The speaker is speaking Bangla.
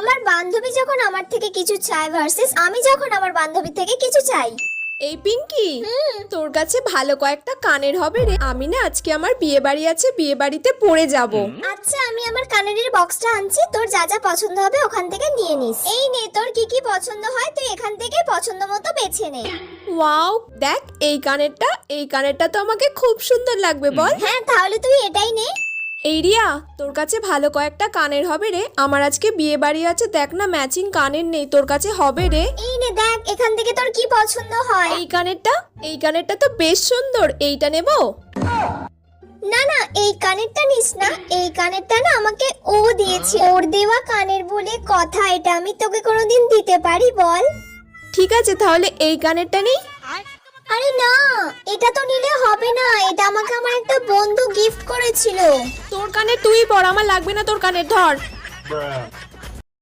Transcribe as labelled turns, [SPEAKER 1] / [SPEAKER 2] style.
[SPEAKER 1] আমার বান্ধবী যখন আমার থেকে কিছু চায় ভার্সেস আমি যখন আমার বান্ধবী থেকে কিছু চাই।
[SPEAKER 2] এই পিঙ্কি, তোর কাছে ভালো কয়েকটা কানের হবে রে। আমি না আজকে আমার বিয়ে বাড়ি আছে, বিয়ে বাড়িতে পরে যাব।
[SPEAKER 1] আচ্ছা, আমি আমার কানের বক্সটা আনছি, তোর যা যা পছন্দ হবে ওখান থেকে নিয়ে নিস। এই নে, তোর কি কি পছন্দ হয় তুই এখান থেকে পছন্দ মতো বেছে নে।
[SPEAKER 2] ওয়াও, দেখ এই কানেরটা তো আমাকে খুব সুন্দর লাগবে বল।
[SPEAKER 1] হ্যাঁ, তাহলে তুই এটাই নে।
[SPEAKER 2] এই রিয়া, তোর কাছে ভালো কয়েকটা কানের হবে রে। আমার আজকে বিয়ে বাড়ি আছে, দেখ না ম্যাচিং কানের নেই, তোর কাছে হবে রে।
[SPEAKER 1] এই নে দেখ, এখান থেকে তোর কি পছন্দ হয়।
[SPEAKER 2] এই কানেরটা তো বেশ সুন্দর, এইটা নেব।
[SPEAKER 1] না না, এই কানেরটা নিস না, এই কানেরটা না আমাকে ও দিয়েছে, ওর দেওয়া কানের বলে কথা, এটা আমি তোকে কোনোদিন দিতে পারি বল?
[SPEAKER 2] ঠিক আছে, তাহলে এই কানেরটা নেই।
[SPEAKER 1] আরে না, এটা তো নিলে হবে না, এটা আমাকে আমার একটা বন্ধু গিফট করেছিল।
[SPEAKER 2] তোর কানে তুই পর, আমার লাগবে না তোর কানের, ধর।